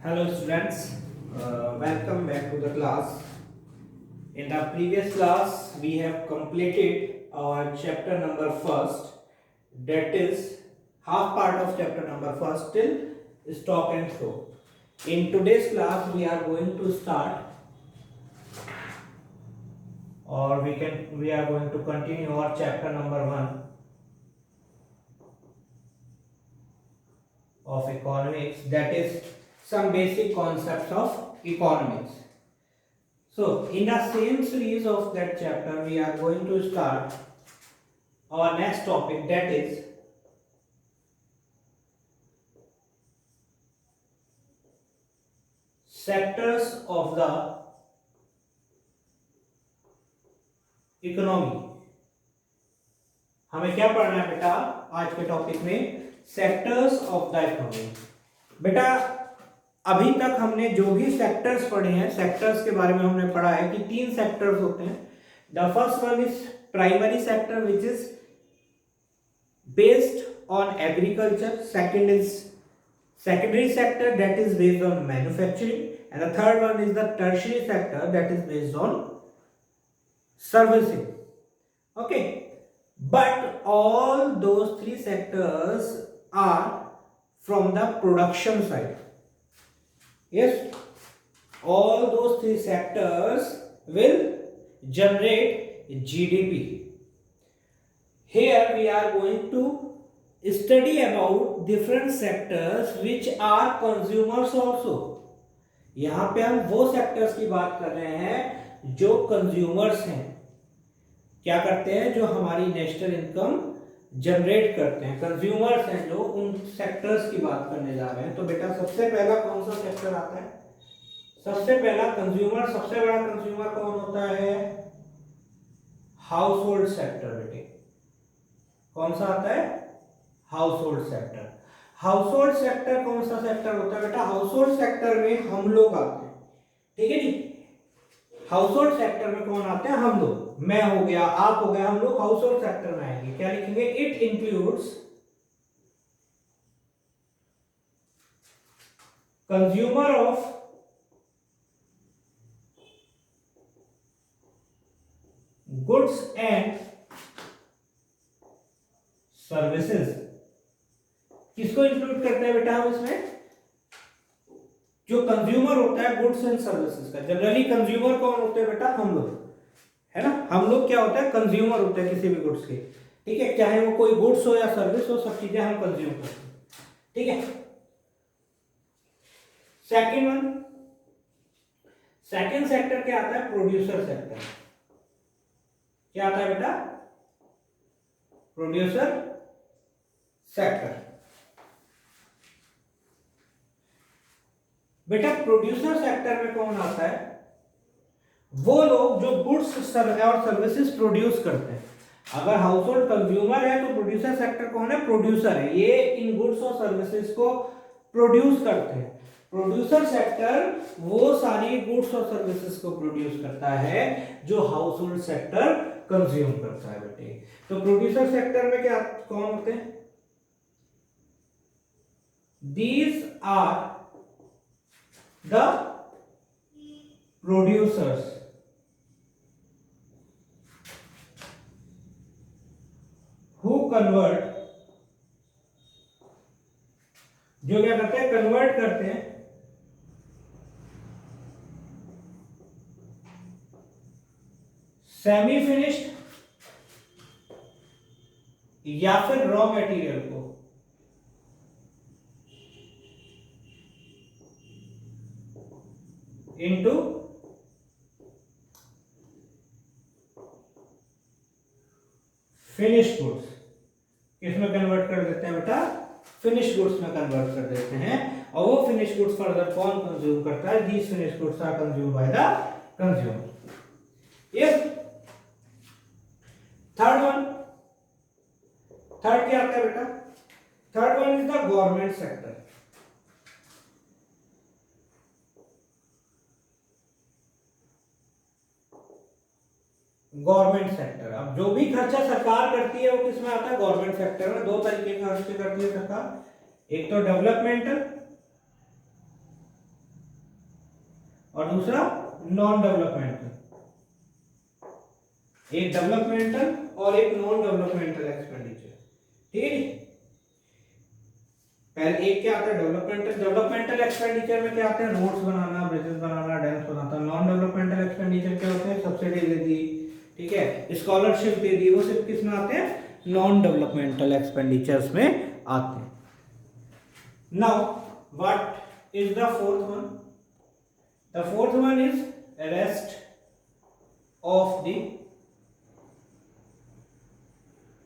Hello students, welcome back to the class. In the previous class, we have completed our chapter number first, that is half part of chapter number first till stock and flow. In today's class, we are going to start, or we are going to continue our chapter number 1 of economics, that is some basic concepts of economics. So, in the same series of that chapter, we are going to start our next topic, that is sectors of the economy. हमें क्या पढ़ना है बेटा आज के topic में? Sectors of the economy. बेटा अभी तक हमने जो भी सेक्टर्स पढ़े हैं, सेक्टर्स के बारे में हमने पढ़ा है कि 3 सेक्टर्स होते हैं. The first one is primary sector which is based on agriculture. Second is secondary sector that is based on manufacturing, and the third one is the tertiary sector that is based on servicing. Okay, but all those 3 sectors are from the production side. Yes, all those 3 sectors will generate GDP. Here we are going to study about different sectors which are consumers also. यहाँ पे हम वो sectors की बात कर रहे हैं जो कंज्यूमर्स हैं. क्या करते हैं? जो हमारी नेशनल इनकम जनरेट करते हैं, कंज्यूमर्स हैं जो, उन सेक्टर्स की बात करने जा रहे हैं. तो बेटा सबसे पहला कौन सा सेक्टर आता है? सबसे पहला कंज्यूमर, सबसे बड़ा कंज्यूमर कौन होता है? House hold sector. बेटे कौन सा आता है? House hold sector. House hold sector कौन सा सेक्टर होता है बेटा? हाउस होल्ड सेक्टर में हम लोग आते हैं. ठीक है जी. हाउस होल्ड सेक्टर में कौन आते हैं? हम लोग. मैं हो गया, आप हो गया, हम लोग हाउस होल्ड सेक्टर में आएंगे. क्या लिखेंगे? It includes consumer of goods and services. किसको इंक्लूड करते हैं बेटा हम इसमें? जो कंज्यूमर होता है गुड्स एंड सर्विसेज का. जनरली कंज्यूमर कौन होते हैं बेटा? हम लोग, है ना. हम लोग क्या होता है? कंज्यूमर होते हैं किसी भी गुड्स के. ठीक है, चाहे वो कोई गुड्स हो या सर्विस हो, सब चीजें हम कंज्यूम करते हैं. ठीक है. सेकंड वन, सेकंड सेक्टर क्या आता है? Producer sector. क्या आता है बेटा? Producer sector. बेटा प्रोड्यूसर सेक्टर में कौन आता है? वो लोग जो गुड्स और सर्विसेज प्रोड्यूस करते हैं. अगर हाउस होल्ड कंज्यूमर है तो प्रोड्यूसर सेक्टर कौन है? प्रोड्यूसर है. ये इन गुड्स और सर्विसेज को प्रोड्यूस करते हैं. प्रोड्यूसर सेक्टर वो सारी गुड्स और सर्विसेज को प्रोड्यूस करता है जो हाउस होल्ड सेक्टर कंज्यूम करता है. बेटे तो प्रोड्यूसर सेक्टर में क्या कौन होते हैं? These are the producers who convert, जो क्या करते हैं? कन्वर्ट करते हैं सेमी फिनिश्ड या फिर रॉ मटेरियल को इनटू फिनिश्ड गुड्स. किसमें कन्वर्ट कर देते हैं बेटा? फिनिश्ड गुड्स में कन्वर्ट कर देते हैं. और वो फिनिश्ड गुड्स फर्दर कौन कंज्यूम करता है? These finished goods are consumed by the consumer. Yes. Third one, third क्या आता है बेटा? Third one is the government sector. Government sector. अब जो भी खर्चा सरकार करती है वो किसमें आता है? गवर्नमेंट सेक्टर में. 2 तरीके के खर्चे करती है सरकार. एक तो डेवलपमेंटल और दूसरा नॉन डेवलपमेंटल, एक डेवलपमेंटल और एक नॉन डेवलपमेंटल एक्सपेंडिचर, ठीक है जी। पहले एक क्या आता है डेवलपमेंटल एक्सपेंडिचर में क्या आते हैं, रोड्स बनाना, ब्रिजेस बनाना, डैम्स बनाना। नॉन डेवलपमेंटल एक्सपेंडिचर क्या होते हैं, सब्सिडी दे दी, ठीक है, स्कॉलरशिप दे दी, वो सिर्फ किस में आते हैं, नॉन डेवलपमेंटल एक्सपेंडिचर्स में आते हैं। Now what is the fourth one, the fourth one is rest of the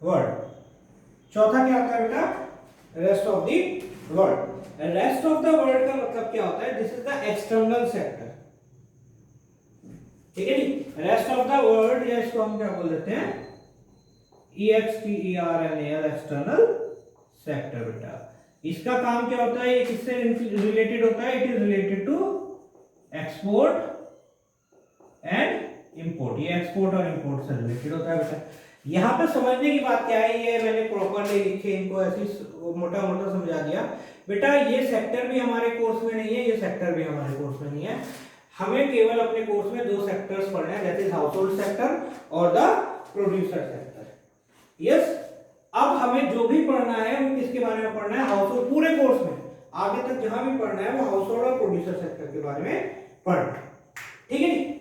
world. चौथा क्या आता है बेटा, rest of the world. Rest of the world का मतलब क्या होता है, this is the external sector, ठीक है जी। रेस्ट ऑफ द वर्ल्ड, या इसको हम क्या बोल देते हैं, EXTERNAL, एक्सटर्नल सेक्टर बेटा। इसका काम क्या होता है, ये किससे रिलेटेड होता है, it is related to export and import. ये एक्सपोर्ट और इंपोर्ट से रिलेटेड होता है बेटा। यहाँ पे समझने की बात क्या है, ये मैंने प्रॉपरली लिखे, इनको ऐसे मोटा मोटा समझा दिया बेटा। ये सेक्टर भी हमारे कोर्स में नहीं है, ये सेक्टर भी हमारे कोर्स में नहीं है। हमें केवल अपने कोर्स में दो सेक्टर्स पढ़ने हैं, that is house hold sector और द प्रोड्यूसर सेक्टर। यस, अब हमें जो भी पढ़ना है वो किसके बारे में पढ़ना है, हाउस होल्ड, पूरे कोर्स में आगे तक जहां भी पढ़ना है वो हाउस होल्ड और प्रोड्यूसर सेक्टर के बारे में पढ़ना है, ठीक है जी।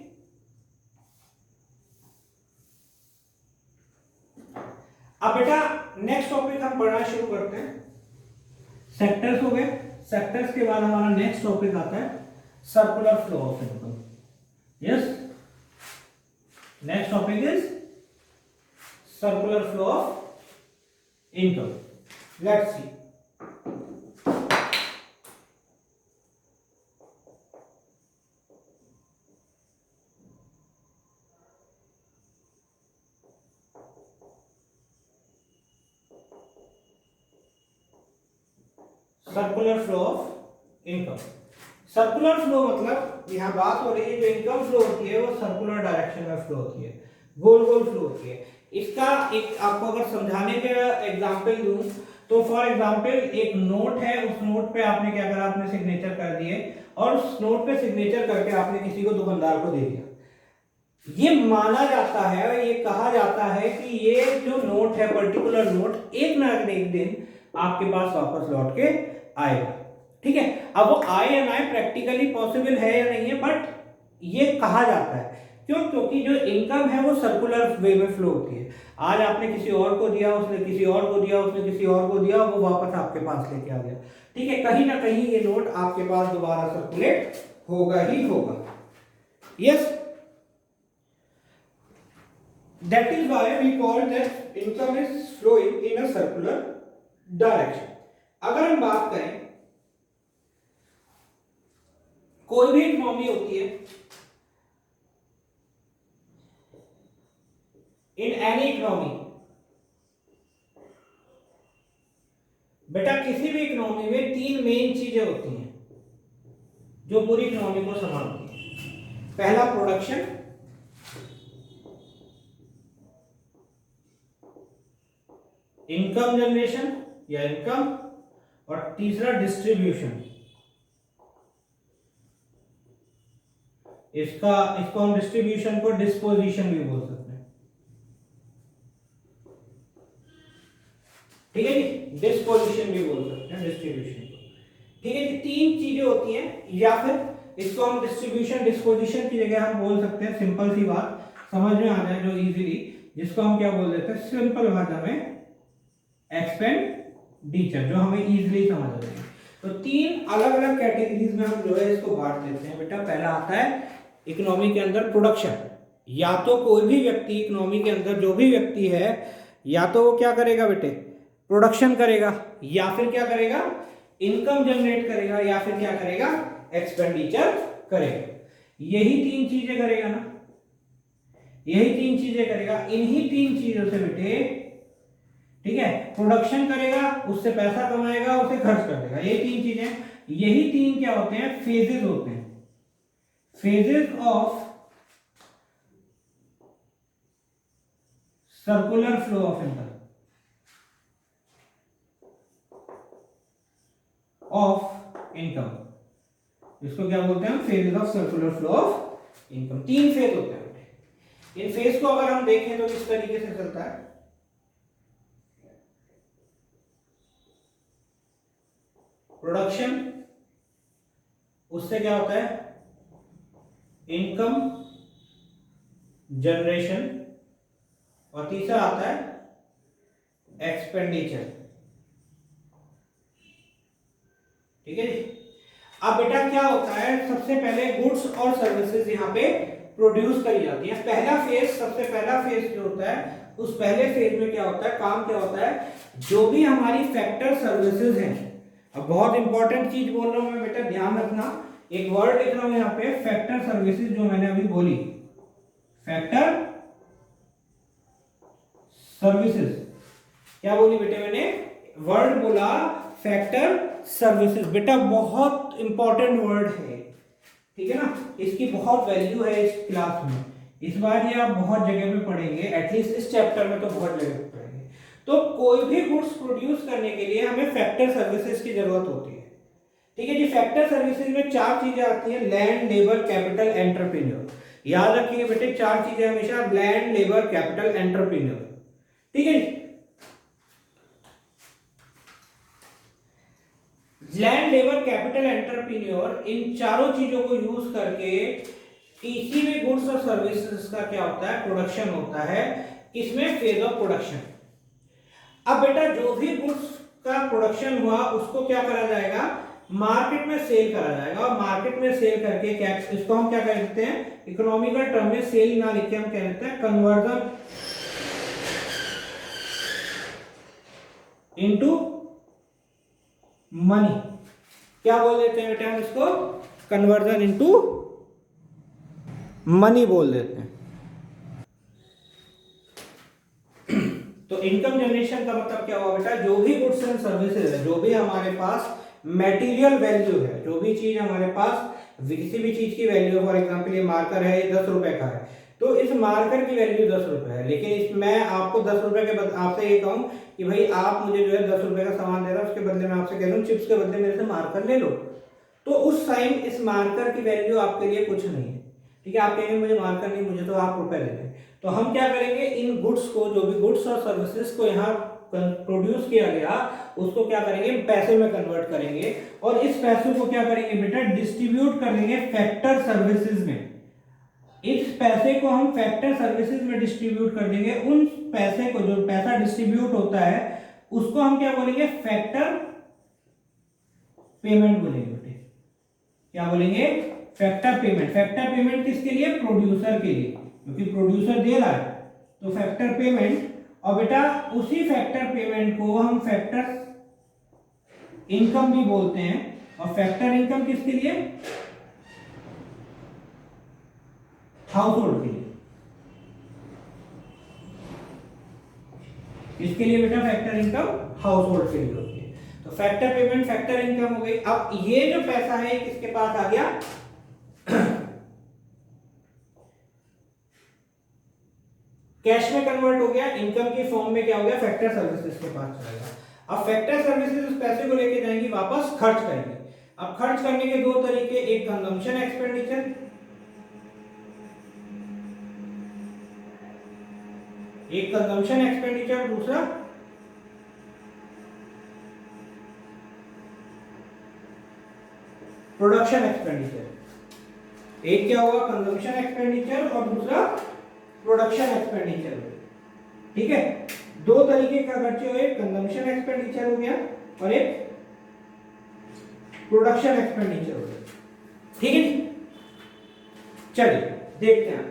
अब बेटा नेक्स्ट टॉपिक हम पढ़ना शुरू करते हैं। सेक्टर्स हो गए, सेक्टर्स के बाद हमारा नेक्स्ट टॉपिक आता है circular flow of income. Yes, next topic is circular flow of income. Let's see, circular flow of income. Circular flow मतलब यहां बात हो रही है, जो इनकम फ्लो होती है वो सर्कुलर डायरेक्शन में फ्लो होती है, गोल गोल फ्लो होती है। इसका एक आपको अगर समझाने के एग्जांपल दूं तो फॉर एग्जांपल एक नोट है, उस नोट पे आपने क्या करा, आपने सिग्नेचर कर दिए और उस नोट पे सिग्नेचर करके आपने किसी को, दुकानदार को दे दिया। ये माना जाता है, ये कहा जाता है कि ये जो नोट है, पर्टिकुलर नोट एक ना एक दिन आपके पास वापस लौट के आएगा, ठीक है। अब वो आए या ना आए प्रैक्टिकली पॉसिबल है या नहीं है, बट ये कहा जाता है। क्यों? क्योंकि जो इनकम है वो सर्कुलर वे में फ्लो होती है। आज आपने किसी और को दिया, उसने किसी और को दिया, उसने किसी और को दिया, वो वापस आपके पास लेके आ गया, ठीक है। कहीं ना कहीं ये नोट आपके पास दोबारा सर्कुलेट होगा ही होगा। Yes, that is why we call that income is flowing in a circular direction। अगर हम बात करें, कोई भी इकोनॉमी होती है, इन एनी इकोनॉमी, बेटा किसी भी इकोनॉमी में तीन मेन चीजें होती हैं जो पूरी इकोनॉमी को संभालती हैं। पहला प्रोडक्शन, इनकम जनरेशन या इनकम, और तीसरा डिस्ट्रीब्यूशन। इसको हम डिस्ट्रीब्यूशन को डिस्पोजिशन भी बोल सकते हैं, ठीक है जी, डिस्पोजिशन भी बोल सकते हैं डिस्ट्रीब्यूशन को, ठीक है जी। तीन चीजें होती हैं, या फिर इसको हम डिस्ट्रीब्यूशन डिस्पोजिशन की जगह हम बोल सकते हैं, सिंपल सी बात समझ में आ जाए जो इजीली, जिसको हम क्या बोल देते हैं सिंपल भाषा में एक्सपेंडिचर, जो हमें इजीली समझ आ जाए। तो तीन अलग अलग कैटेगरीज में हम जो है इसको बांट देते हैं बेटा। पहला आता है इकोनॉमी के अंदर प्रोडक्शन, या तो कोई भी व्यक्ति इकोनॉमी के अंदर जो भी व्यक्ति है, या तो वो क्या करेगा बेटे, प्रोडक्शन करेगा, या फिर क्या करेगा, इनकम जनरेट करेगा, या फिर क्या करेगा, एक्सपेंडिचर करेगा। यही तीन चीजें करेगा ना, यही तीन चीजें करेगा। इन्हीं तीन चीजों से बेटे, ठीक है, प्रोडक्शन करेगा, उससे पैसा कमाएगा, उसे खर्च कर देगा, ये तीन चीजें। यही तीन क्या होते हैं, फेजेस होते हैं, phases of circular flow of income, of income. इसको क्या बोलते हैं? Phases of circular flow of income. 3 phase होते हैं। इन फेज को अगर हम देखें तो किस तरीके से चलता है? प्रोडक्शन, उससे क्या होता है? इनकम जनरेशन, और तीसरा आता है एक्सपेंडिचर। ठीक है जी। अब बेटा क्या होता है, सबसे पहले गुड्स और सर्विसेज यहाँ पे प्रोड्यूस करी जाती है। पहला फेज, सबसे पहला फेज जो होता है, उस पहले फेज में क्या होता है, काम क्या होता है, जो भी हमारी फैक्टर सर्विसेज हैं। अब बहुत इंपॉर्टेंट चीज बोल रहा हूं मैं बेटा, ध्यान रखना, एक वर्ड लिख रहा हूं यहाँ पे, फैक्टर सर्विसेज, जो मैंने अभी बोली, फैक्टर सर्विसेज। क्या बोली बेटे मैंने? वर्ड बोला फैक्टर सर्विसेज। बेटा बहुत इंपॉर्टेंट वर्ड है, ठीक है ना, इसकी बहुत वैल्यू है इस क्लास में। इस बार ये आप बहुत जगह पे पढ़ेंगे, एटलीस्ट इस चैप्टर में तो बहुत जगह पे पढ़ेंगे। तो कोई भी गुड्स प्रोड्यूस करने के लिए हमें फैक्टर सर्विसेज की जरूरत होती है। ठीक है जी। फैक्टर सर्विसेज में 4 चीजें आती हैं, लैंड, लेबर, कैपिटल, एंटरप्रेन्योर। याद रखिए बेटे 4 चीजें हमेशा, लैंड, लेबर, कैपिटल, एंटरप्रेन्योर। ठीक है जी। लैंड, लेबर, कैपिटल, एंटरप्रेन्योर, इन चारों चीजों को यूज करके किसी भी गुड्स और सर्विसेज का क्या होता है? प्रोडक्शन होता है। इसमें फेज ऑफ प्रोडक्शन। अब बेटा जो भी गुड्स का प्रोडक्शन हुआ उसको क्या करा जाएगा? मार्केट में सेल करा जाएगा। और मार्केट में सेल करके क्या, इसको हम क्या कह देते हैं? इकोनॉमिकल टर्म में सेल ना लिख के हम कह देते हैं कन्वर्जन इनटू मनी। क्या बोल देते हैं बेटा हम इसको? कन्वर्जन इनटू मनी बोल देते हैं। तो इनकम जनरेशन का मतलब क्या हुआ बेटा? जो भी गुड्स एंड सर्विसेज है, जो भी हमारे पास मटेरियल वैल्यू है, जो भी चीज हमारे पास, किसी भी चीज की वैल्यू, फॉर एग्जांपल ये मार्कर है, ये 10 रुपए का है, तो इस मार्कर की वैल्यू 10 रुपए है। लेकिन इस मैं आपको 10 रुपए के बदले आपसे ये कहूं कि भाई आप मुझे जो है 10 रुपए का सामान दे रहा है, उसके बदले मैं आपसे कह दूं चिप्स के बदले मेरे से मार्कर ले लो, तो उस टाइम इस मार्कर की वैल्यू आपके लिए कुछ नहीं है। ठीक है, आप कहेंगे मुझे मार्कर नहीं, मुझे तो आप रुपए दे दें। तो हम क्या करेंगे, इन गुड्स को, जो भी गुड्स और सर्विसेज को यहाँ प्रोड्यूस किया गया, उसको क्या करेंगे? पैसे में कन्वर्ट करेंगे। और इस पैसे को क्या करेंगे बेटा? डिस्ट्रीब्यूट करेंगे फैक्टर सर्विसेज में। इस पैसे को हम फैक्टर सर्विसेज में डिस्ट्रीब्यूट कर देंगे। उन पैसे को, जो पैसा डिस्ट्रीब्यूट होता है, उसको हम क्या बोलेंगे? फैक्टर पेमेंट बोलेंगे बेटे। क्या बोलेंगे? Factor payment. फैक्टर पेमेंट किसके लिए? प्रोड्यूसर के लिए, क्योंकि प्रोड्यूसर दे रहा है, तो फैक्टर पेमेंट। और बेटा उसी फैक्टर पेमेंट को हम फैक्टर इनकम भी बोलते हैं। और फैक्टर इनकम किसके लिए? हाउस होल्ड के लिए। किसके लिए बेटा? फैक्टर इनकम हाउस होल्ड के लिए होती है। तो फैक्टर पेमेंट, फैक्टर इनकम हो गई। अब ये जो पैसा है किसके पास आ गया? कैश में कन्वर्ट हो गया, इनकम की फॉर्म में क्या हो गया? फैक्टर सर्विसेज के पास चलेगा। अब फैक्टर सर्विसेज उस पैसे को लेके जाएंगी वापस, खर्च करेंगे। अब खर्च करने के 2 तरीके, एक कंजम्पशन एक्सपेंडिचर, एक कंजम्पशन एक्सपेंडिचर, दूसरा प्रोडक्शन एक्सपेंडिचर। एक क्या होगा? कंजम्पशन एक्सपेंडिचर, और दूसरा प्रोडक्शन एक्सपेंडिचर। ठीक है, 2 तरीके का खर्चे हुए, कंजम्पशन एक्सपेंडिचर हो गया और एक प्रोडक्शन एक्सपेंडिचर हो गया। ठीक है, चलिए देखते हैं।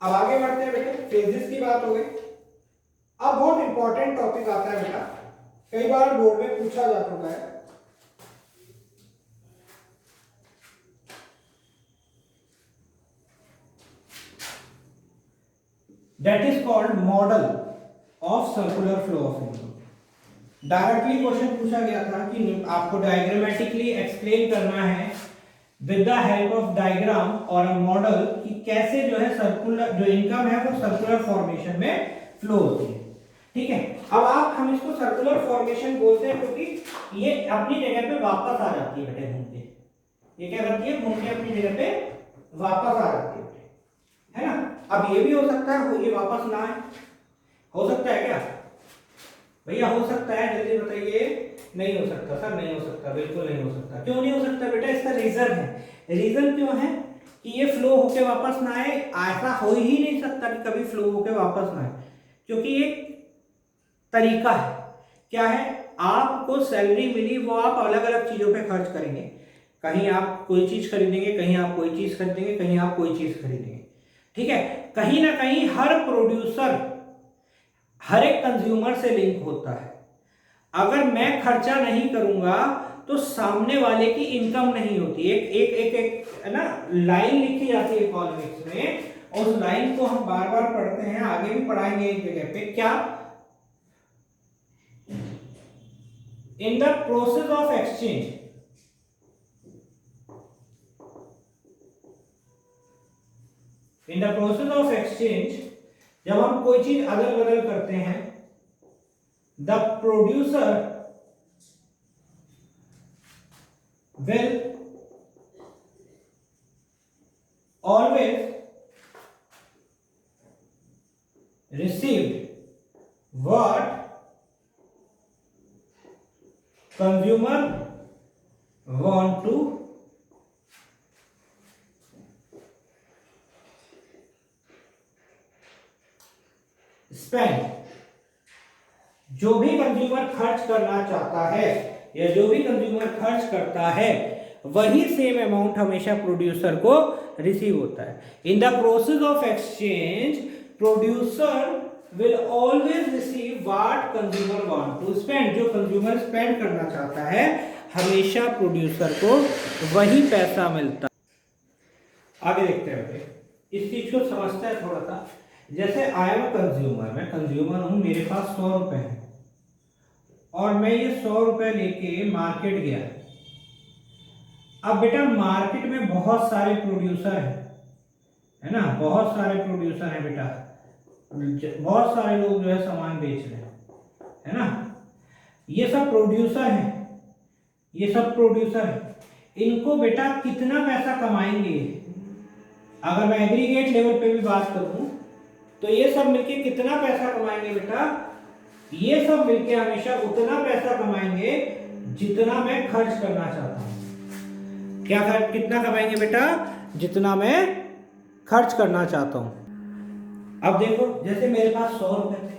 अब आगे बढ़ते हैं बेटे, फेजेस की बात हो गई। अब बहुत इंपॉर्टेंट टॉपिक आता है बेटा, कई बार बोर्ड में पूछा जा चुका है, that is called model of circular flow of directly question पूछा गया था कि आपको डायग्रामेटिकली एक्सप्लेन करना है with the help of diagram और अ मॉडल कि कैसे जो है सर्कुलर जो इनकम है वो सर्कुलर फॉर्मेशन में फ्लो होती है। ठीक है, अब आप हम इसको सर्कुलर फॉर्मेशन बोलते हैं क्योंकि ये अपनी जगह पे वापस आ जाती है बेटे घूम के। ये क्या करती है, घूम के अपनी जगह पे वापस आ जाती है ना। अब ये भी हो सकता है ये वापस ना आए, हो सकता है क्या भैया, हो सकता है, जल्दी बताइए। नहीं हो सकता सर, नहीं हो सकता, बिल्कुल नहीं हो सकता। क्यों नहीं हो सकता बेटा, इसका रीजन है। रीजन क्यों है कि ये फ्लो होके वापस ना आए, ऐसा हो ही नहीं सकता कि कभी फ्लो होके वापस ना आए, क्योंकि एक तरीका है। क्या है, आपको सैलरी मिली वो आप अलग अलग चीजों पे खर्च करेंगे। कहीं आप कोई चीज खरीदेंगे, कहीं आप कोई चीज खरीदेंगे, कहीं आप कोई चीज खरीदेंगे। ठीक है, कहीं ना कहीं हर प्रोड्यूसर हर एक कंज्यूमर से लिंक होता है। अगर मैं खर्चा नहीं करूंगा तो सामने वाले की इनकम नहीं होती। एक एक एक एक है ना लाइन लिखी जाती है इकोनॉमिक्स में, और उस लाइन को हम बार बार पढ़ते हैं, आगे भी पढ़ाएंगे एक जगह पे। क्या, इन the process of exchange, in the process of exchange, जब हम कोई चीज अदल बदल करते हैं, the producer will always receive what consumer want to spend। जो भी कंज्यूमर खर्च करना चाहता है या जो भी कंज्यूमर खर्च करता है वही सेम अमाउंट हमेशा प्रोड्यूसर को रिसीव होता है। In the process of exchange producer will always receive what consumer want to spend. जो कंज्यूमर स्पेंड करना चाहता है हमेशा प्रोड्यूसर को वही पैसा मिलता है। आगे देखते हैं, इस चीज को समझते हैं थोड़ा सा। जैसे आई एम कंज्यूमर, मैं कंज्यूमर हूं, मेरे पास 100 रुपए है और मैं ये 100 रुपए लेके मार्केट गया। अब बेटा मार्केट में बहुत सारे प्रोड्यूसर है ना, बहुत सारे प्रोड्यूसर हैं बेटा, बहुत सारे लोग जो है सामान बेच रहे हैं, है ना। ये सब प्रोड्यूसर हैं, ये सब प्रोड्यूसर हैं। इनको बेटा कितना पैसा कमाएंगे, अगर मैं एग्रीगेट लेवल पे भी बात करूं तो ये सब मिलके कितना पैसा कमाएंगे बेटा, ये सब मिलके हमेशा उतना पैसा कमाएंगे जितना मैं खर्च करना चाहता हूं। क्या खर्च, कितना कमाएंगे बेटा, जितना मैं खर्च करना चाहता हूं। अब देखो, जैसे मेरे पास 100 रुपए थे,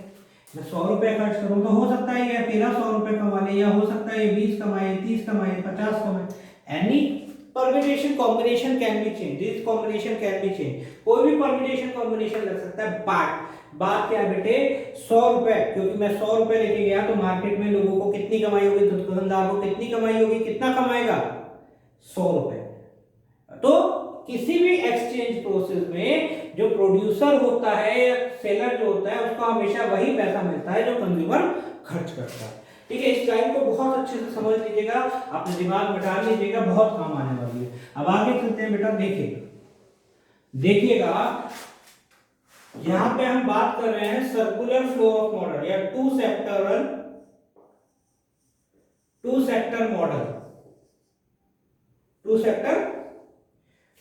मैं 100 रुपए खर्च करूं तो हो सकता है ये अकेला 100 रुपए कमा ले, या हो सकता है ये 20 कमाए, 30 कमाए, 50 कमाए। Any permutation combination can be change, this combination can be change, कोई भी परम्यूटेशन कॉम्बिनेशन लग सकता है। बट बात क्या है बेटे, 100 रुपए, क्योंकि मैं 100 रुपए लेके गया तो मार्केट में लोगों को कितनी कमाई होगी, दुकानदार को कितनी कमाई होगी, कितना कमाएगा, 100 रुपए। तो किसी भी एक्सचेंज प्रोसेस में जो प्रोड्यूसर होता है या सेलर जो होता है उसको हमेशा वही पैसा मिलता है जो कंज्यूमर खर्च करता है। ठीक है, इस लाइन को बहुत अच्छे से समझ लीजिएगा, अपने दिमाग में डाल लीजिएगा, बहुत काम आने वाली है। अब आगे चलते हैं बेटा, देखिएगा यहां पे हम बात कर रहे हैं सर्कुलर फ्लो ऑफ मॉडल या two sector model. Two sector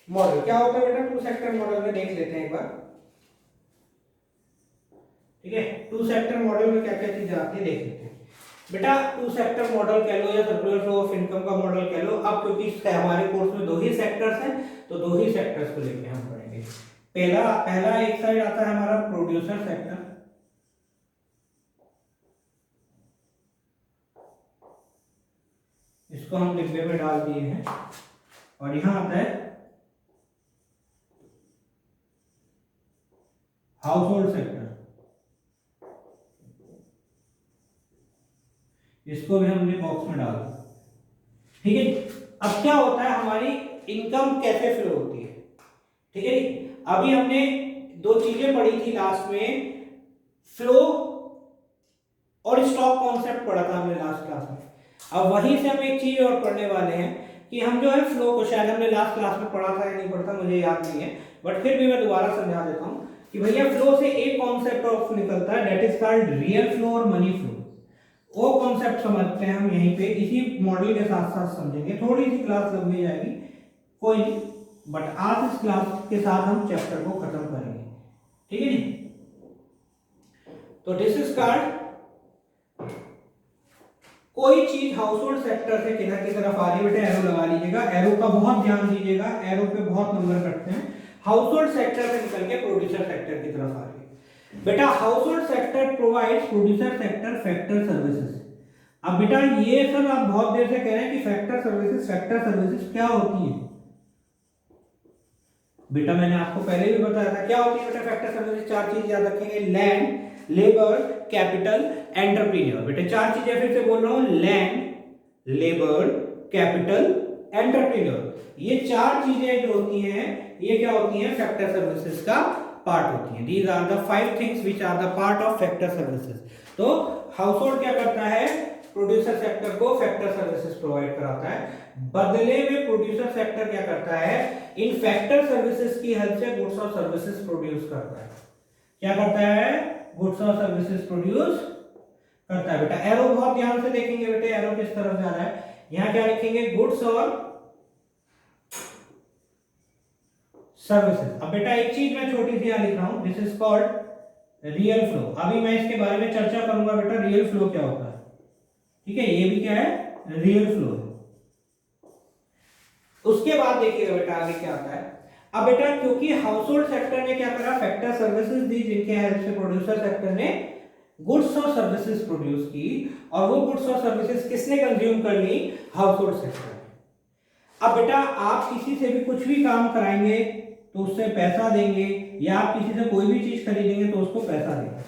model क्या होता है बेटा, टू सेक्टर मॉडल में देख लेते हैं एक बार। ठीक है, टू सेक्टर मॉडल में क्या क्या चीजें आती है देख लेते हैं बेटा। टू सेक्टर मॉडल कह लो या सर्कुलर फ्लो ऑफ इनकम का मॉडल कह लो। अब क्योंकि हमारे कोर्स में 2 ही सेक्टर्स हैं तो 2 ही सेक्टर्स को लेके हम पढ़ेंगे। पहला एक साइड आता है हमारा प्रोड्यूसर सेक्टर, इसको हम डिब्बे में डाल दिए हैं, और यहां आता है हाउस होल्ड सेक्टर, इसको भी हमने बॉक्स में डाल दिया। ठीक है, अब क्या होता है, हमारी इनकम कैसे फ्लो होती है। ठीक है, अभी हमने 2 चीजें पढ़ी थी लास्ट में, फ्लो और स्टॉक कॉन्सेप्ट पढ़ा था हमने लास्ट क्लास में। अब वहीं से हम एक चीज और पढ़ने वाले हैं, कि हम जो है फ्लो को, शायद हमने लास्ट क्लास में पढ़ा था या नहीं पढ़ा था मुझे याद नहीं है, बट फिर भी मैं दोबारा समझा देता हूँ कि भैया फ्लो से एक कॉन्सेप्ट ऑफ निकलता है, that is called real flow और मनी फ्लो। वो कॉन्सेप्ट समझते हैं हम यहीं पे, इसी मॉडल के साथ साथ समझेंगे। थोड़ी सी क्लास लंबी जाएगी, कोई नहीं, बट आज इस क्लास के साथ हम चैप्टर को खत्म करेंगे, ठीक है जी। तो दिस इज कॉल्ड, कोई चीज हाउस होल्ड सेक्टर से किधर की तरफ आ रही है, बेटा एरो लगा लीजिएगा, एरो का बहुत ध्यान दीजिएगा, एरो पे बहुत नंबर कटते हैं। हाउस होल्ड सेक्टर से निकल के प्रोड्यूसर सेक्टर की तरफ आ रही है। बेटा house hold sector provides producer sector factor services. अब बेटा ये सर आप बहुत देर से कह रहे हैं कि फैक्टर सर्विसेज क्या होती है? बेटा मैंने आपको पहले भी बताया था क्या होती है बेटा फैक्टर सर्विसेज। चार चीज याद रखेंगे, लैंड, लेबर, कैपिटल, एंटरप्रेन्योर। बेटा चार चीजें फिर से बोल रहा हूं, लैंड, लेबर, कैपिटल, एंटरप्रेन्योर। ये चार चीजें जो होती हैं ये क्या होती हैं? फैक्टर सर्विसेज का पार्ट होती हैं। These are the 5 things which are the part of factor services. तो हाउस होल्ड क्या करता है? प्रोड्यूसर सेक्टर को फैक्टर सर्विसेज प्रोवाइड कराता है, बदले में प्रोड्यूसर सेक्टर क्या करता है? इन फैक्टर सर्विसेज की हेल्प से गुड्स और सर्विसेज प्रोड्यूस करता है। क्या करता है? गुड्स और सर्विसेज प्रोड्यूस करता है। बेटा एरो बहुत ध्यान से देखेंगे, बेटे एरो किस तरफ जा रहा है। यहां क्या लिखेंगे? गुड्स और सर्विसेज। अब बेटा एक चीज मैं छोटी सी यहां लिख रहा हूं, this is called real flow. अभी मैं इसके बारे में चर्चा करूंगा बेटा, रियल फ्लो क्या होता है, ठीक है। ये भी क्या है? रियल फ्लो है। उसके बाद देखिएगा बेटा आगे क्या आता है। अब बेटा क्योंकि हाउस होल्ड सेक्टर ने क्या करा? फैक्टर सर्विसेज दी, जिनके हेल्प से प्रोड्यूसर सेक्टर ने गुड्स और सर्विसेज प्रोड्यूस की, और वो गुड्स और सर्विसेज किसने कंज्यूम कर ली? हाउस होल्ड सेक्टर ने। अब बेटा आप किसी से भी कुछ भी काम कराएंगे तो उससे पैसा देंगे, या आप किसी से कोई भी चीज खरीदेंगे तो उसको पैसा देंगे,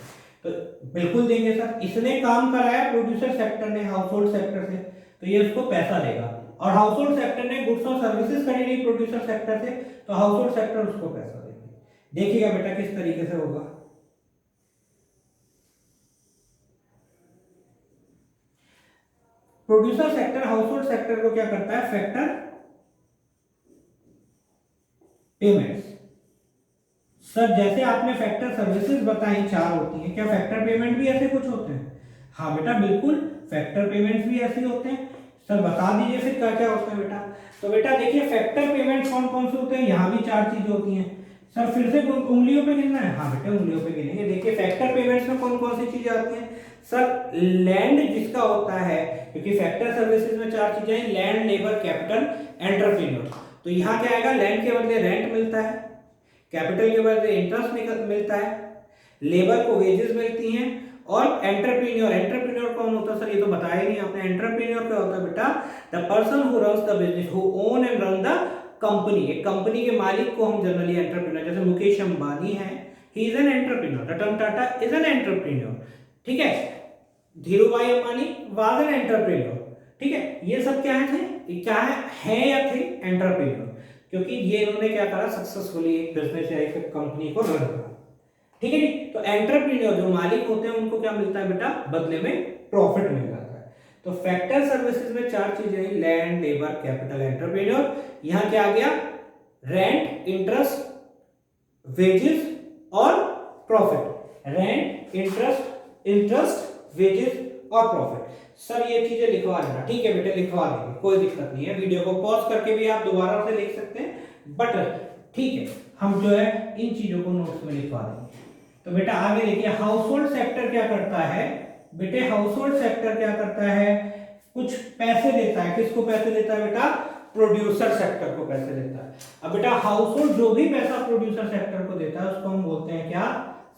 तो बिल्कुल देंगे सर। इसने काम कराया प्रोड्यूसर सेक्टर ने हाउस होल्ड सेक्टर से, तो ये उसको पैसा देगा। और हाउस होल्ड सेक्टर ने गुड्स और सर्विसेज खरीदी प्रोड्यूसर सेक्टर से, तो हाउस होल्ड सेक्टर उसको पैसा देंगे। देखिएगा बेटा किस तरीके से होगा। Producer sector house hold sector को क्या करता है? Factor payments. सर जैसे आपने फैक्टर सर्विसेज बताई 4 होती हैं, क्या फैक्टर पेमेंट भी ऐसे कुछ होते हैं? हाँ बेटा बिल्कुल, फैक्टर पेमेंट्स भी ऐसे होते हैं। सर बता दीजिए फिर क्या क्या होता है बेटा। तो बेटा देखिए फैक्टर पेमेंट कौन कौन से होते हैं, यहाँ भी 4 चीजें होती हैं। सर फिर से उंगलियों पे गिनना है? हाँ बेटा उंगलियों पे गिनेंगे। देखिए फैक्टर पेमेंट्स में कौन कौन सी चीजें आती हैं। सर लैंड जिसका होता है, क्योंकि फैक्टर सर्विसेज में 4 चीजें हैं, लैंड, लेबर, कैपिटल, एंटरप्रेन्योर। तो यहाँ क्या आएगा? लैंड के बदले रेंट मिलता है, कैपिटल के बदले इंटरेस्ट मिलता है, लेबर को वेजेस मिलती हैं, और एंटरप्रेन्योर कौन होता है? सर ये तो बताया ही नहीं आपने। एंटरप्रेन्योर क्या होता है बेटा? The person who runs the business, who own and run the company. एक कंपनी के मालिक को हम जनरली एंटरप्रेन्योर, जैसे मुकेश अंबानी है, he is an entrepreneur. Ratan Tata is an entrepreneur, ठीक है। Dhirubhai Ambani was an entrepreneur, ठीक है। ये सब क्या थे? क्या है या थे? एंटरप्रेन्योर, क्योंकि ये इन्होंने क्या करा? सक्सेसफुली एक बिजनेस या एक कंपनी को रन करा, ठीक है जी। तो एंटरप्रेन्योर जो मालिक होते हैं उनको क्या मिलता है बेटा? बदले में प्रॉफिट मिल जाता है। तो फैक्टर सर्विसेज में 4 चीजें हैं, लैंड, लेबर, कैपिटल, एंटरप्रेन्योर। यहां क्या आ गया? रेंट, इंटरेस्ट, वेजेस और प्रॉफिट। रेंट, इंटरेस्ट, वेजेस और प्रॉफिट। सर ये चीजें लिखवा देना, ठीक है बेटे लिखवा देंगे, कोई दिक्कत नहीं है। वीडियो को पॉज करके भी आप दोबारा से लिख सकते हैं, बट ठीक है हम जो है इन चीजों को नोट्स में लिखवा देंगे। तो बेटा आगे देखिए, हाउस होल्ड सेक्टर क्या करता है? बेटे हाउस होल्ड सेक्टर क्या करता है? कुछ पैसे देता है। किसको पैसे देता है बेटा? प्रोड्यूसर सेक्टर को पैसे देता है। अब बेटा हाउस होल्ड जो भी पैसा प्रोड्यूसर सेक्टर को देता है उसको हम बोलते हैं क्या?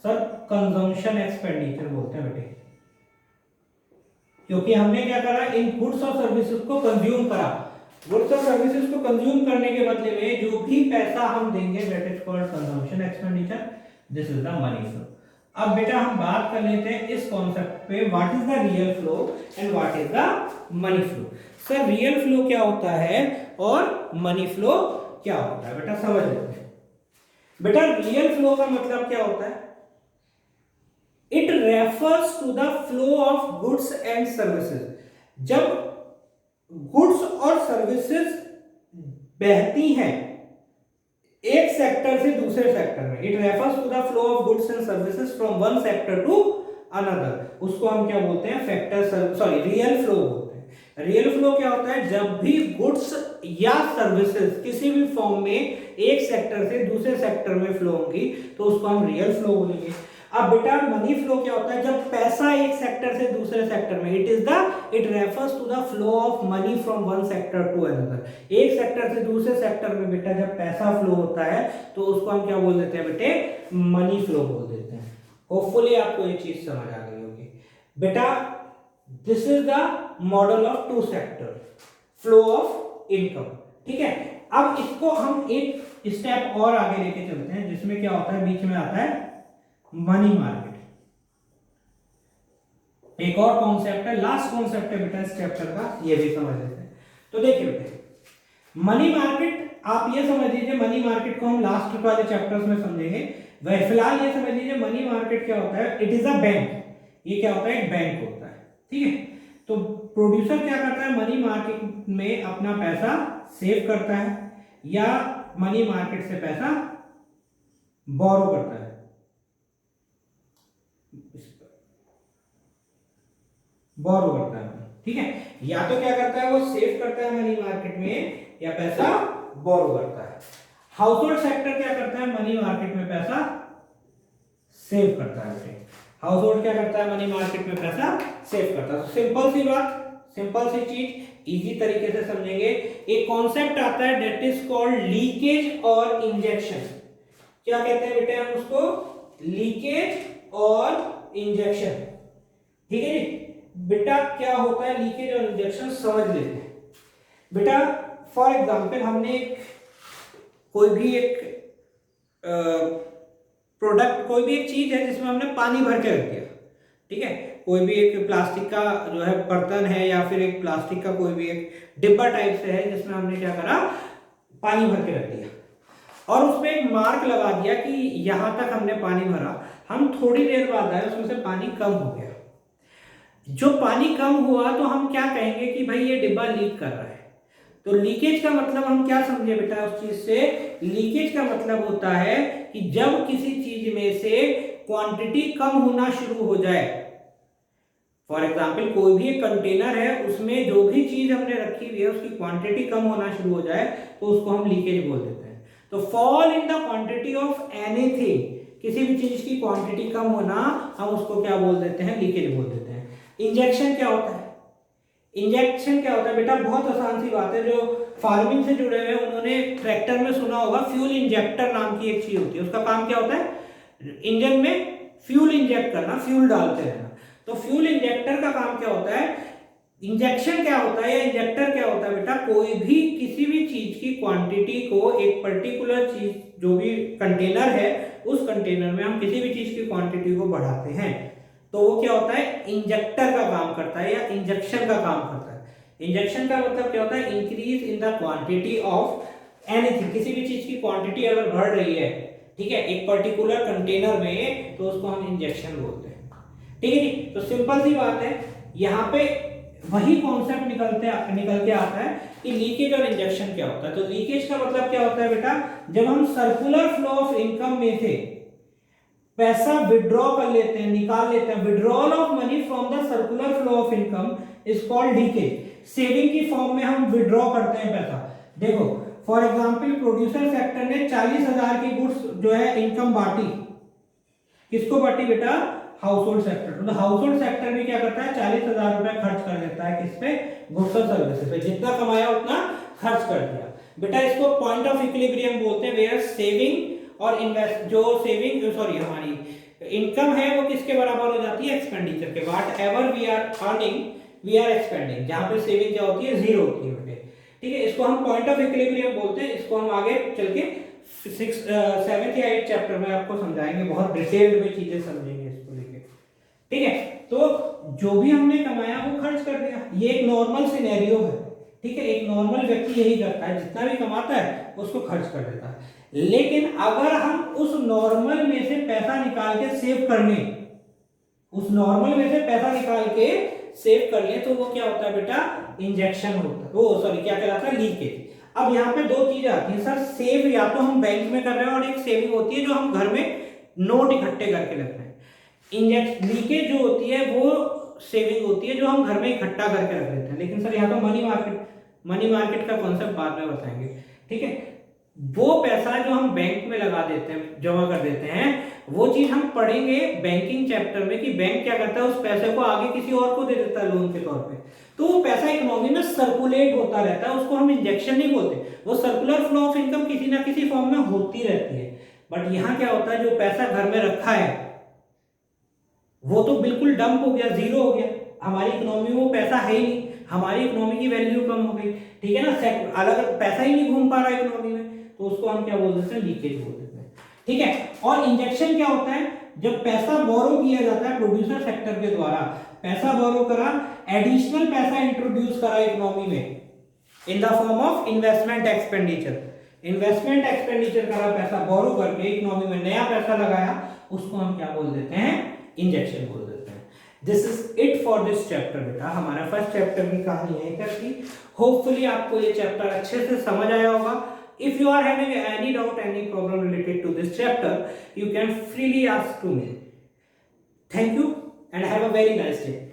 सर कंजम्पशन एक्सपेंडिचर बोलते हैं बेटे, क्योंकि हमने क्या करा? इन गुड्स और सर्विसेज को कंज्यूम करा। गुड्स और सर्विसेज को कंज्यूम करने के बदले में जो भी पैसा हम देंगे that is called consumption expenditure, this is the money flow. अब बेटा हम बात कर लेते हैं इस कॉन्सेप्ट पे, what is the real flow and what is the money flow. Sir real flow क्या होता है और मनी फ्लो क्या होता है बेटा समझ लेते हैं। बेटा रियल फ्लो का मतलब क्या होता है? It refers to the flow of goods and services. जब गुड्स और सर्विसेज बहती हैं एक सेक्टर से दूसरे सेक्टर में, it refers to the flow of goods and services from one sector to another, उसको हम क्या बोलते हैं, रियल फ्लो बोलते हैं। रियल फ्लो क्या होता है, जब भी गुड्स या सर्विसेज किसी भी फॉर्म में एक सेक्टर से दूसरे सेक्टर में फ्लो होंगी तो उसको हम रियल फ्लो बोलेंगे। अब बेटा मनी फ्लो क्या होता है, जब पैसा एक सेक्टर से दूसरे सेक्टर में, it refers to the flow of money from one sector to another, एक सेक्टर से दूसरे सेक्टर में बेटा जब पैसा फ्लो होता है तो उसको हम क्या बोल देते हैं बेटे, मनी फ्लो बोल देते हैं। होपफुली आपको ये चीज समझ आ गई होगी बेटा। This is the model of two sector flow of income, ठीक है। अब इसको हम एक स्टेप और आगे लेके चलते हैं, जिसमें क्या होता है, बीच में आता है मनी मार्केट, एक और कॉन्सेप्ट है, लास्ट कॉन्सेप्ट है बेटा इस चैप्टर का, ये भी समझ लेते हैं। तो देखिए बेटे मनी मार्केट, आप ये समझ लीजिए मनी मार्केट को हम लास्ट वाले चैप्टर्स में समझेंगे। वह फिलहाल ये समझ लीजिए मनी मार्केट क्या होता है, इट इज अ बैंक। ये क्या होता है, एक बैंक होता है, ठीक है। तो प्रोड्यूसर क्या करता है, मनी मार्केट में अपना पैसा सेव करता है या मनी मार्केट से पैसा बोरो करता है, बोरो करता है, ठीक है। या तो क्या करता है, वो सेव करता है मनी मार्केट में या पैसा बोरो करता है। हाउस होल्ड सेक्टर क्या करता है, मनी मार्केट में पैसा सेव करता है। हाउस होल्ड क्या करता है, मनी मार्केट में पैसा सेव करता है। सिंपल सी बात, सिंपल सी चीज, इजी तरीके से समझेंगे। एक कॉन्सेप्ट आता है दैट इज कॉल्ड लीकेज और इंजेक्शन। क्या कहते हैं बेटे हम उसको, लीकेज और इंजेक्शन, ठीक है जी। बेटा क्या होता है लीकेज और इंजेक्शन, समझ लेते हैं बेटा। फॉर एग्जांपल हमने कोई भी एक प्रोडक्ट, कोई भी एक चीज है जिसमें हमने पानी भर के रख दिया, ठीक है। कोई भी एक प्लास्टिक का जो है बर्तन है या फिर एक प्लास्टिक का कोई भी एक डिब्बा टाइप से है जिसमें हमने क्या करा, पानी भर के रख दिया और उसमें एक मार्क लगा दिया कि यहां तक हमने पानी भरा। हम थोड़ी देर बाद आए, उसमें से पानी कम हो गया। जो पानी कम हुआ तो हम क्या कहेंगे कि भाई ये डिब्बा लीक कर रहा है। तो लीकेज का मतलब हम क्या समझे बेटा उस चीज से, लीकेज का मतलब होता है कि जब किसी चीज में से क्वांटिटी कम होना शुरू हो जाए। फॉर एग्जाम्पल कोई भी एक कंटेनर है, उसमें जो भी चीज हमने रखी हुई है उसकी क्वांटिटी कम होना शुरू हो जाए तो उसको हम लीकेज बोल देते हैं। तो fall in the quantity of anything, किसी भी चीज की क्वांटिटी कम होना, हम उसको क्या बोल देते हैं, लीकेज बोल देते हैं। इंजेक्शन क्या होता है, इंजेक्शन क्या होता है बेटा, बहुत आसान सी बात है। जो फार्मिंग से जुड़े हुए उन्होंने ट्रैक्टर में सुना होगा फ्यूल इंजेक्टर नाम की एक चीज होती है। उसका काम क्या होता है, इंजन में फ्यूल इंजेक्ट करना, फ्यूल डालते रहना। तो फ्यूल इंजेक्टर का काम क्या होता है, इंजेक्शन क्या होता है या इंजेक्टर क्या होता है बेटा, कोई भी किसी भी चीज की क्वांटिटी को, एक पर्टिकुलर चीज जो भी कंटेनर है उस कंटेनर में हम किसी भी चीज की क्वांटिटी को बढ़ाते हैं तो वो क्या होता है, इंजेक्टर का काम करता है या इंजेक्शन का काम करता है। इंजेक्शन का मतलब क्या होता है, increase in the quantity of anything, किसी भी चीज की क्वांटिटी अगर बढ़ रही है, ठीक है, एक पर्टिकुलर कंटेनर में, तो उसको हम इंजेक्शन बोलते हैं, ठीक है जी। तो सिंपल सी बात है, यहाँ पे वही कॉन्सेप्ट निकल के आता है कि लीकेज और इंजेक्शन क्या होता है। तो लीकेज का मतलब क्या होता है बेटा, जब हम सर्कुलर फ्लो ऑफ इनकम में से पैसा विड्रॉ कर लेते हैं, निकाल लेते हैं, withdrawal of money from the circular flow of income is called leakage. Saving की फॉर्म में हम विड्रॉ करते हैं पैसा। देखो फॉर एग्जांपल प्रोड्यूसर सेक्टर ने 40,000 की गुड्स जो है इनकम बांटी, किसको बांटी बेटा, हाउस होल्ड सेक्टर। तो हाउस होल्ड सेक्टर भी क्या करता है, 40,000 रुपए खर्च कर देता है किस पे, गुड्स और सर्विसेज पे। जितना कमाया उतना खर्च कर दिया बेटा। इसको पॉइंट ऑफ इक्विलिब्रियम बोलते हैं, वेयर सेविंग और इन्वेस्ट, जो सेविंग हमारी इनकम है वो किसके बराबर हो जाती है, एक्सपेंडिचर के। Whatever we are earning we are expending, जहां पे सेविंग क्या होती है, जीरो होती है बेटे, ठीक है। इसको हम पॉइंट ऑफ इक्विलिब्रियम बोलते हैं। इसको हम आगे चल के 7th या 8th चैप्टर में आपको समझाएंगे, बहुत डिटेल्ड में चीजें समझेंगे इसको लेके, ठीक है। तो जो भी हमने कमाया वो खर्च कर दिया, ये एक नॉर्मल सिनेरियो है, ठीक है। एक नॉर्मल व्यक्ति यही करता है, जितना भी कमाता है उसको खर्च कर देता है। लेकिन अगर हम उस नॉर्मल में से पैसा निकाल के सेव कर लें, उस नॉर्मल में से पैसा निकाल के सेव कर लें, तो वो क्या होता है बेटा, इंजेक्शन होता है, वो सॉरी क्या कहलाता है, लीकेज। अब यहाँ पे दो चीजें आती हैं सर, सेव या तो हम बैंक में कर रहे हैं और एक सेविंग होती है जो हम घर में नोट इकट्ठे करके रख रहे हैं। इंजेक्ट लीकेज जो होती है वो सेविंग होती है जो हम घर में इकट्ठा करके रख लेते हैं। लेकिन सर यहाँ पे मनी मार्केट का कॉन्सेप्ट बाद में बताएंगे, ठीक है। वो पैसा जो हम बैंक में लगा देते हैं, जमा कर देते हैं, वो चीज हम पढ़ेंगे बैंकिंग चैप्टर में कि बैंक क्या करता है, उस पैसे को आगे किसी और को दे देता है लोन के तौर पे। तो वो पैसा इकोनॉमी में सर्कुलेट होता रहता है, उसको हम इंजेक्शन नहीं बोलते, वो सर्कुलर फ्लो ऑफ इनकम किसी ना किसी फॉर्म में होती रहती है। बट यहाँ क्या होता है, जो पैसा घर में रखा है वो तो बिल्कुल डंप हो गया, जीरो हो गया, हमारी इकोनॉमी में वो पैसा है ही नहीं, हमारी इकोनॉमी की वैल्यू कम हो गई, ठीक है ना। अलग पैसा ही नहीं घूम पा रहा इकोनॉमी में, तो उसको हम क्या बोल देते हैं, लीकेज बोल देते हैं, ठीक है। और इंजेक्शन क्या होता है, जब पैसा बोरो किया जाता है प्रोड्यूसर सेक्टर के द्वारा, पैसा बोरो करा, एडिशनल पैसा इंट्रोड्यूस करा इकोनॉमी में in the form of investment expenditure. Investment expenditure करा, पैसा बोरो करके इकोनॉमी में नया पैसा लगाया, उसको हम क्या बोल देते हैं, इंजेक्शन बोल देते हैं। This is it for this chapter बेटा, हमारा फर्स्ट चैप्टर की कहानी यहीं तक थी। होपफुली आपको ये चैप्टर अच्छे से समझ आया होगा। If you are having any doubt, any problem related to this chapter, you can freely ask to me. Thank you and have a very nice day.